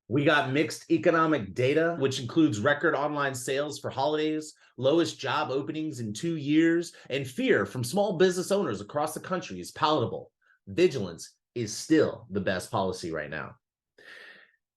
We got mixed economic data, which includes record online sales for holidays, lowest job openings in 2 years, and fear from small business owners across the country is palatable. Vigilance is still the best policy right now.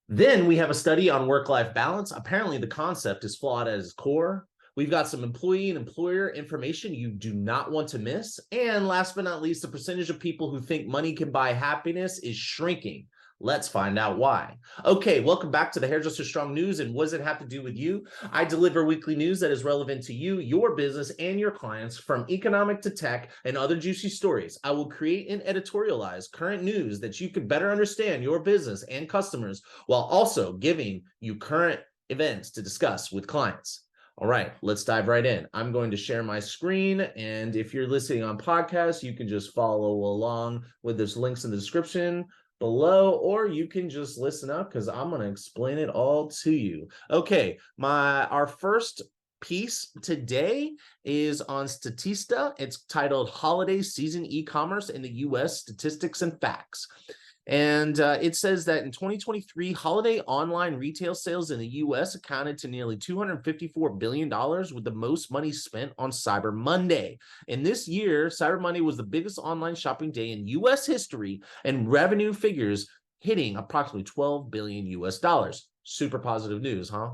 Then we have a study on work-life balance. Apparently, the concept is flawed at its core. We've got some employee and employer information you do not want to miss. And last but not least, the percentage of people who think money can buy happiness is shrinking. Let's find out why. Okay, welcome back to the Hairdresser Strong News. And what does it have to do with you? I deliver weekly news that is relevant to you, your business, and your clients, from economic to tech and other juicy stories. I will create and editorialize current news that you could better understand your business and customers, while also giving you current events to discuss with clients. All right, let's dive right in. I'm going to share my screen, and if you're listening on podcast, you can just follow along with those links in the description below, or you can just listen up because I'm going to explain it all to you. Okay, our first piece today is on Statista. It's titled Holiday Season E-commerce in the US Statistics and Facts. And it says that in 2023, holiday online retail sales in the U.S. accounted to nearly $254 billion, with the most money spent on Cyber Monday. And this year, Cyber Monday was the biggest online shopping day in U.S. history, and revenue figures hitting approximately $12 billion US dollars. Super positive news, huh?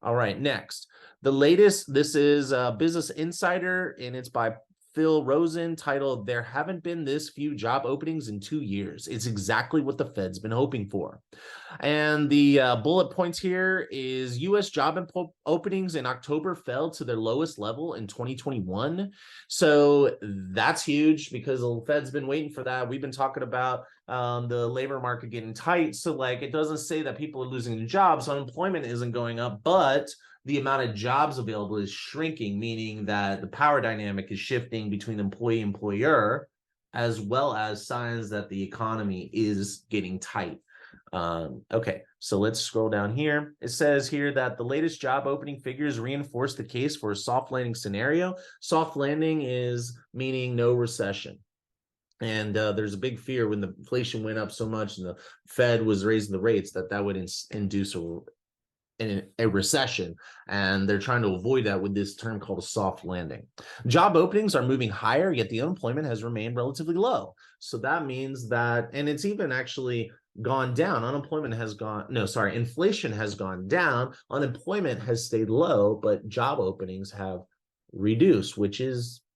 All right, next. The latest, this is Business Insider, and it's by Phil Rosen, titled "There Haven't Been This Few Job Openings in 2 Years." It's exactly what the Fed's been hoping for. And the bullet points here is U.S. job openings in October fell to their lowest level in 2021. So that's huge because the Fed's been waiting for that. We've been talking about the labor market getting tight. So like, it doesn't say that people are losing their jobs. Unemployment isn't going up, but the amount of jobs available is shrinking, meaning that the power dynamic is shifting between employee and employer, as well as signs that the economy is getting tight. Okay, so let's scroll down here. It says here that the latest job opening figures reinforce the case for a soft landing scenario. Soft landing is meaning no recession. And there's a big fear when the inflation went up so much and the Fed was raising the rates that would induce a recession, and they're trying to avoid that with this term called a soft landing. Job openings are moving higher, yet the unemployment has remained relatively low. So that means that, and it's even actually gone down. Inflation has gone down, unemployment has stayed low, but job openings have reduced, which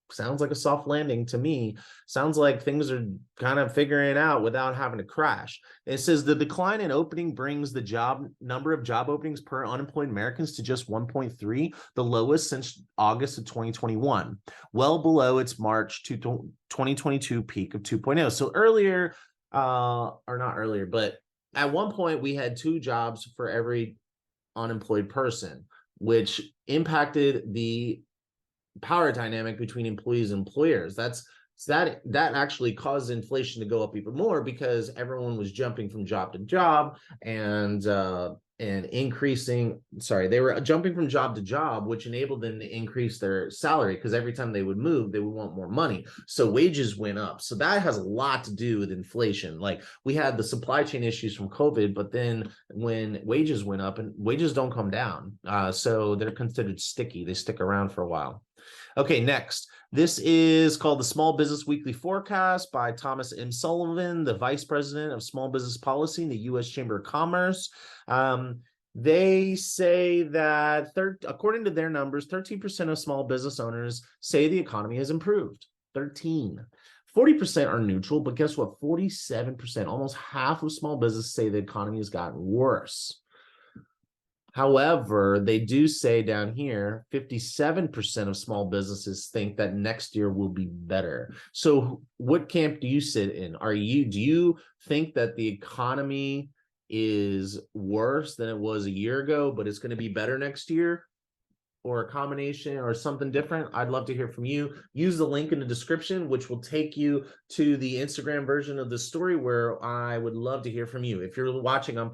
sounds like a soft landing to me. Sounds like things are kind of figuring it out without having to crash. It says the decline in opening brings the number of job openings per unemployed Americans to just 1.3, the lowest since August of 2021, well below its March 2022 peak of 2.0. So earlier, or not earlier, but at one point we had 2 jobs for every unemployed person, which impacted the power dynamic between employees and employers. That actually caused inflation to go up even more because everyone was jumping from job to job and increasing. They were jumping from job to job, which enabled them to increase their salary because every time they would move, they would want more money. So wages went up. So that has a lot to do with inflation. Like, we had the supply chain issues from COVID, but then when wages went up, and wages don't come down, so they're considered sticky. They stick around for a while. Okay, next. This is called the Small Business Weekly Forecast by Thomas M. Sullivan, the Vice President of Small Business Policy in the U.S. Chamber of Commerce. They say that, according to their numbers, 13% of small business owners say the economy has improved. 13. 40% are neutral, but guess what? 47%, almost half of small businesses say the economy has gotten worse. However, they do say down here, 57% of small businesses think that next year will be better. So what camp do you sit in? Do you think that the economy is worse than it was a year ago, but it's going to be better next year? Or a combination or something different? I'd love to hear from you. Use the link in the description, which will take you to the Instagram version of the story, where I would love to hear from you. If you're watching on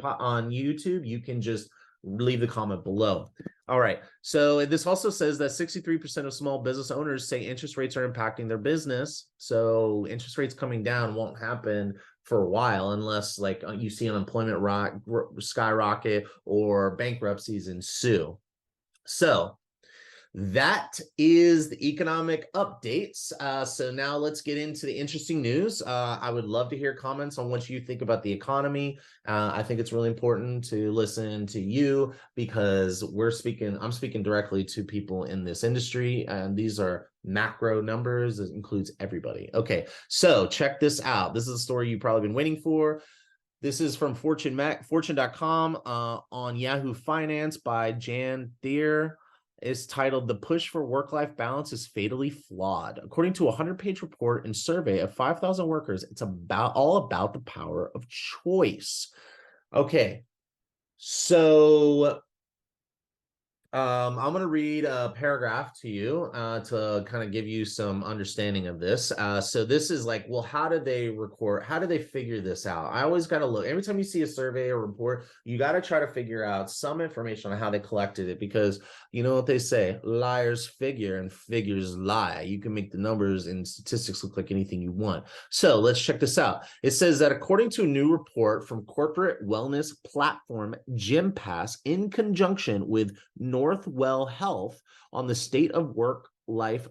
YouTube, you can just leave the comment below. All right. So this also says that 63% of small business owners say interest rates are impacting their business. So interest rates coming down won't happen for a while, unless like you see unemployment skyrocket or bankruptcies ensue. So that is the economic updates. So now let's get into the interesting news. I would love to hear comments on what you think about the economy. I think it's really important to listen to you because I'm speaking directly to people in this industry, and these are macro numbers. It includes everybody. Okay, so check this out. This is a story you've probably been waiting for. This is from Fortune.com on Yahoo Finance by Jan Thier. Is titled "The Push for Work-Life Balance is Fatally Flawed." According to a 100-page report and survey of 5,000 workers, it's all about the power of choice. Okay, so I'm going to read a paragraph to you to kind of give you some understanding of this. So this is like, well, how do they record? How do they figure this out? I always got to look. Every time you see a survey or report, you got to try to figure out some information on how they collected it, because you know what they say, liars figure and figures lie. You can make the numbers and statistics look like anything you want. So let's check this out. It says that according to a new report from corporate wellness platform GymPass, in conjunction with Northwell Health on the state of work-life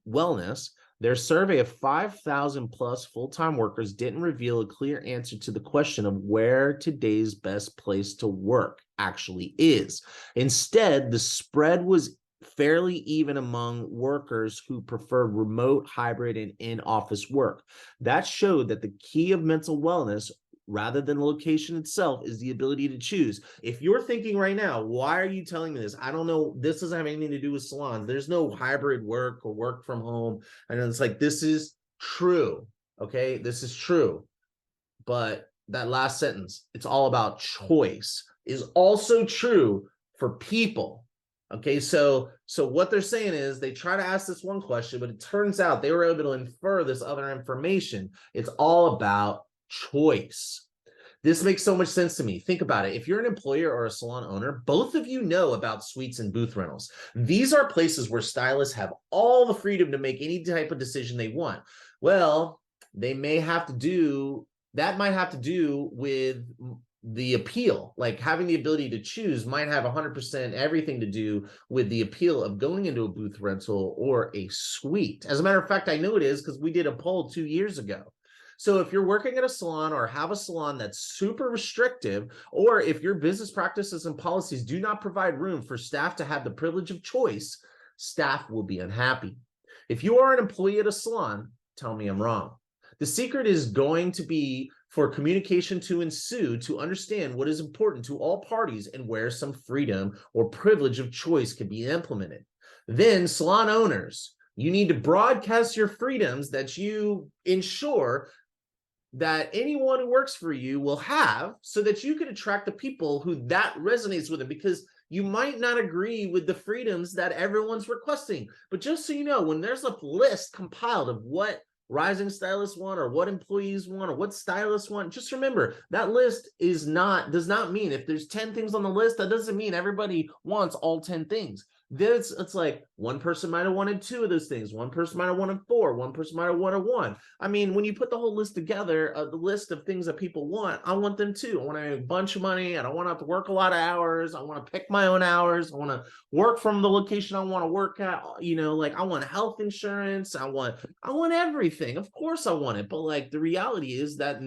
wellness, their survey of 5,000 plus full-time workers didn't reveal a clear answer to the question of where today's best place to work actually is. Instead, the spread was fairly even among workers who prefer remote, hybrid, and in-office work. That showed that the key of mental wellness, rather than the location itself, is the ability to choose. If you're thinking right now, why are you telling me this? I don't know. This doesn't have anything to do with salons. There's no hybrid work or work from home. And it's like, this is true. Okay, this is true. But that last sentence, it's all about choice, is also true for people. Okay, so what they're saying is they try to ask this one question, but it turns out they were able to infer this other information. It's all about choice. This makes so much sense to me. Think about it. If you're an employer or a salon owner, both of you know about suites and booth rentals. These are places where stylists have all the freedom to make any type of decision they want. Well, they may have to do, that might have to do with the appeal. Like having the ability to choose might have 100% everything to do with the appeal of going into a booth rental or a suite. As a matter of fact, I know it is because we did a poll 2 years ago. So if you're working at a salon or have a salon that's super restrictive, or if your business practices and policies do not provide room for staff to have the privilege of choice, staff will be unhappy. If you are an employee at a salon, tell me I'm wrong. The secret is going to be for communication to ensue to understand what is important to all parties and where some freedom or privilege of choice can be implemented. Then salon owners, you need to broadcast your freedoms that you ensure that anyone who works for you will have, so that you can attract the people who that resonates with them, because you might not agree with the freedoms that everyone's requesting. But just so you know, when there's a list compiled of what rising stylists want or what employees want or what stylists want, just remember that list does not mean if there's 10 things on the list, that doesn't mean everybody wants all 10 things. It's like one person might have wanted 2 of those things, one person might have wanted 4, one person might have wanted 1. I mean, when you put the whole list together, the list of things that people want, I want them too. I want to make a bunch of money. I don't want to have to work a lot of hours. I want to pick my own hours. I want to work from the location I want to work at. You know, like I want health insurance. I want everything. Of course I want it. But like the reality is that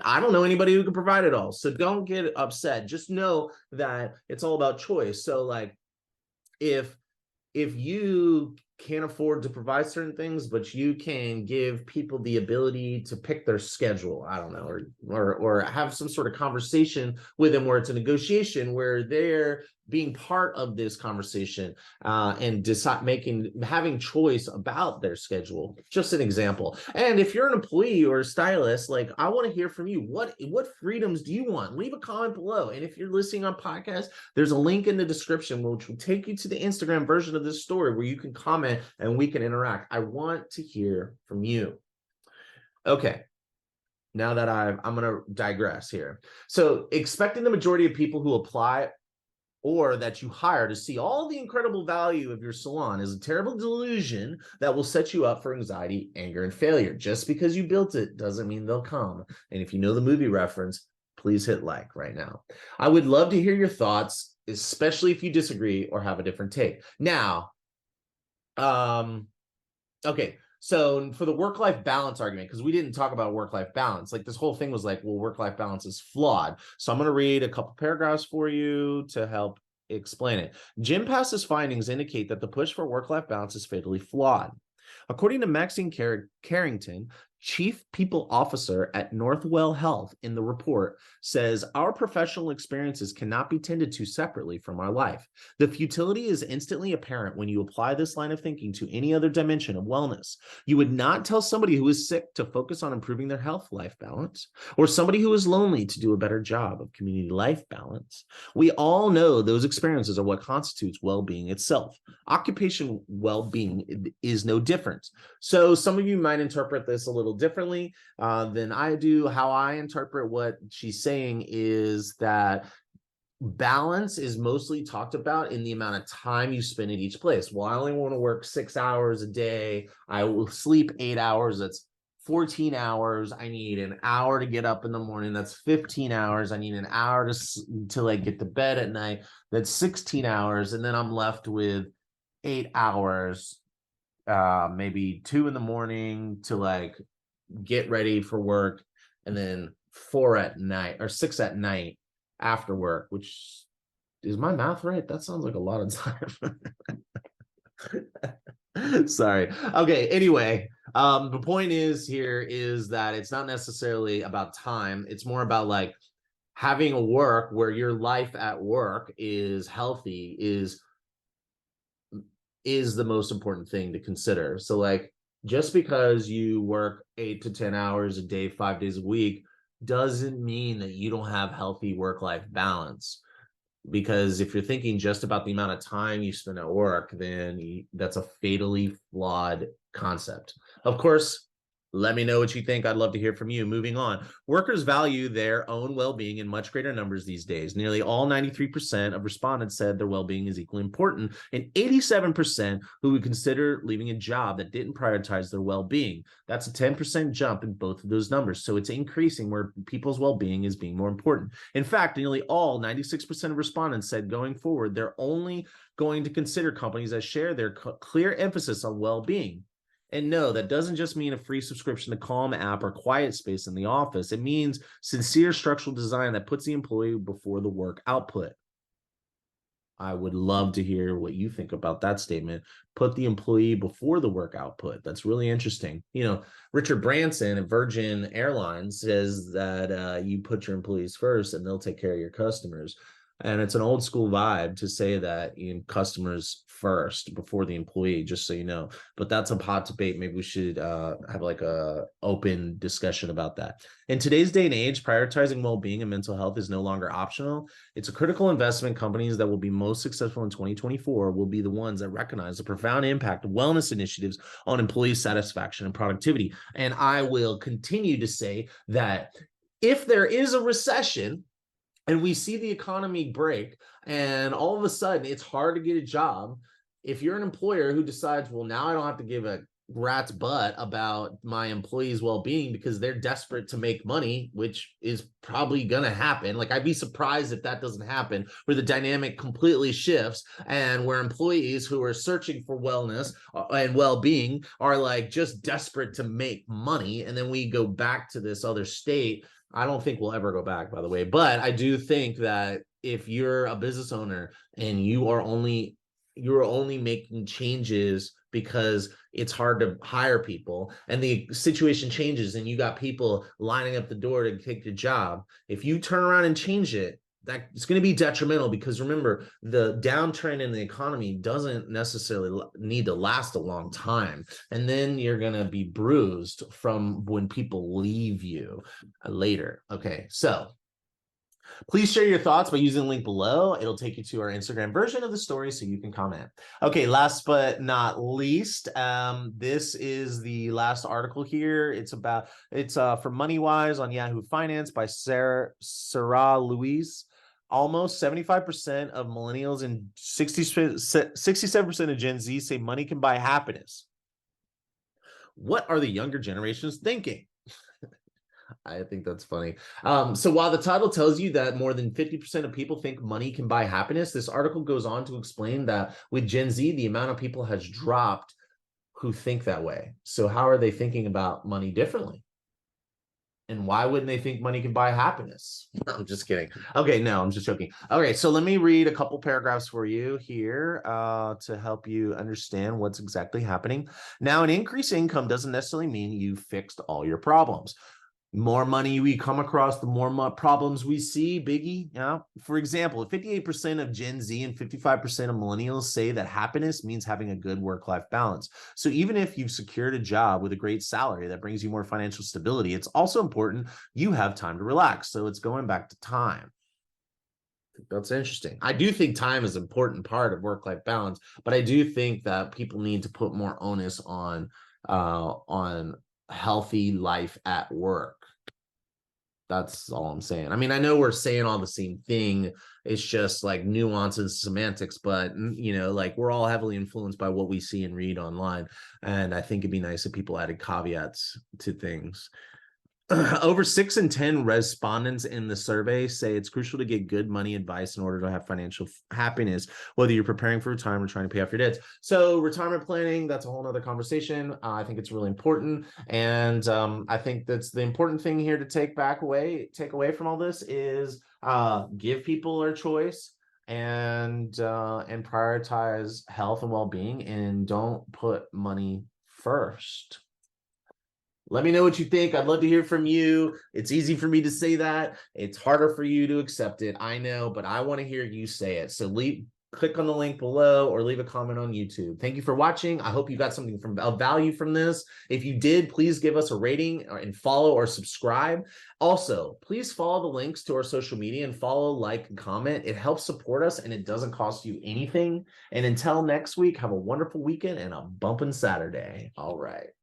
I don't know anybody who can provide it all. So don't get upset. Just know that it's all about choice. So like, if you can't afford to provide certain things, but you can give people the ability to pick their schedule, I don't know, or have some sort of conversation with them where it's a negotiation where they're being part of this conversation and having choice about their schedule. Just an example. And if you're an employee or a stylist, like I want to hear from you. What freedoms do you want? Leave a comment below. And if you're listening on podcast, there's a link in the description which will take you to the Instagram version of this story where you can comment and we can interact. I want to hear from you. Okay. Now that I'm going to digress here. So expecting the majority of people who apply or that you hire to see all the incredible value of your salon is a terrible delusion that will set you up for anxiety, anger, and failure. Just because you built it doesn't mean they'll come. And if you know the movie reference, please hit like right now. I would love to hear your thoughts, especially if you disagree or have a different take. Now, okay, so for the work-life balance argument, because we didn't talk about work-life balance, like this whole thing was like, well, work-life balance is flawed. So I'm going to read a couple paragraphs for you to help explain it. Jim Pass's findings indicate that the push for work-life balance is fatally flawed. According to Maxine Carrington, Chief People Officer at Northwell Health, in the report, says our professional experiences cannot be tended to separately from our life. The futility is instantly apparent when you apply this line of thinking to any other dimension of wellness. You would not tell somebody who is sick to focus on improving their health-life balance, or somebody who is lonely to do a better job of community life balance. We all know those experiences are what constitutes well-being itself. Occupation well-being is no different. So some of you might interpret this a little differently than I do. How I interpret what she's saying is that balance is mostly talked about in the amount of time you spend at each place. Well, I only want to work 6 hours a day. I will sleep 8 hours. That's 14 hours. I need an hour to get up in the morning. That's 15 hours. I need an hour to like get to bed at night. That's 16 hours. And then I'm left with 8 hours, maybe 2 in the morning to like get ready for work, and then 4 at night or 6 at night after work, which is my math right? That sounds like a lot of time. Sorry. Okay, anyway, the point is here is that it's not necessarily about time. It's more about like having a work where your life at work is healthy is the most important thing to consider. So like, just because you work 8 to 10 hours a day, 5 days a week, doesn't mean that you don't have healthy work-life balance. Because if you're thinking just about the amount of time you spend at work, then that's a fatally flawed concept. Of course, let me know what you think. I'd love to hear from you. Moving on. Workers value their own well-being in much greater numbers these days. Nearly all 93% of respondents said their well-being is equally important, and 87% who would consider leaving a job that didn't prioritize their well-being. That's a 10% jump in both of those numbers. So it's increasing where people's well-being is being more important. In fact, nearly all 96% of respondents said going forward, they're only going to consider companies that share their clear emphasis on well-being. And no, that doesn't just mean a free subscription to Calm app or Quiet Space in the office. It means sincere structural design that puts the employee before the work output. I would love to hear what you think about that statement. Put the employee before the work output. That's really interesting. You know, Richard Branson at Virgin Airlines says that you put your employees first and they'll take care of your customers. And it's an old school vibe to say that customers first before the employee, just so you know. But that's a hot debate. Maybe we should have like a open discussion about that. In today's day and age, prioritizing well-being and mental health is no longer optional. It's a critical investment. Companies that will be most successful in 2024 will be the ones that recognize the profound impact of wellness initiatives on employee satisfaction and productivity. And I will continue to say that if there is a recession, and we see the economy break, and all of a sudden it's hard to get a job, if you're an employer who decides, well, now I don't have to give a rat's butt about my employees' well-being because they're desperate to make money, which is probably going to happen. Like, I'd be surprised if that doesn't happen, where the dynamic completely shifts and where employees who are searching for wellness and well-being are like just desperate to make money. And then we go back to this other state. I don't think we'll ever go back, by the way, but I do think that if you're a business owner and you're only making changes because it's hard to hire people and the situation changes and you got people lining up the door to take the job, if you turn around and change it, that it's going to be detrimental, because remember, the downtrend in the economy doesn't necessarily need to last a long time. And then you're going to be bruised from when people leave you later. Okay, so please share your thoughts by using the link below. It'll take you to our Instagram version of the story so you can comment. Okay, last but not least, this is the last article here. It's from MoneyWise on Yahoo Finance by Sarah Louise. Almost 75% of millennials and 67% of Gen Z say money can buy happiness. What are the younger generations thinking? I think that's funny. So while the title tells you that more than 50% of people think money can buy happiness, this article goes on to explain that with Gen Z, the amount of people has dropped who think that way. So how are they thinking about money differently? And why wouldn't they think money can buy happiness? I'm just kidding. Okay, no, I'm just joking. Okay, so let me read a couple paragraphs for you here to help you understand what's exactly happening. Now, an increased income doesn't necessarily mean you fixed all your problems. More money we come across, the more problems we see, Biggie. Yeah. For example, 58% of Gen Z and 55% of millennials say that happiness means having a good work-life balance. So even if you've secured a job with a great salary that brings you more financial stability, it's also important you have time to relax. So it's going back to time. That's interesting. I do think time is an important part of work-life balance, but I do think that people need to put more onus on healthy life at work. That's all I'm saying. I mean, I know we're saying all the same thing. It's just like nuances, semantics, but like we're all heavily influenced by what we see and read online. And I think it'd be nice if people added caveats to things. Over 6 in 10 respondents in the survey say it's crucial to get good money advice in order to have financial happiness, whether you're preparing for retirement or trying to pay off your debts. So retirement planning, that's a whole nother conversation. I think it's really important. And I think that's the important thing here to take away from all this is give people their choice and prioritize health and well-being, and don't put money first. Let me know what you think. I'd love to hear from you. It's easy for me to say that. It's harder for you to accept it. I know, but I want to hear you say it. So click on the link below or leave a comment on YouTube. Thank you for watching. I hope you got something of value from this. If you did, please give us a rating and follow or subscribe. Also, please follow the links to our social media and follow, like, and comment. It helps support us and it doesn't cost you anything. And until next week, have a wonderful weekend and a bumping Saturday. All right.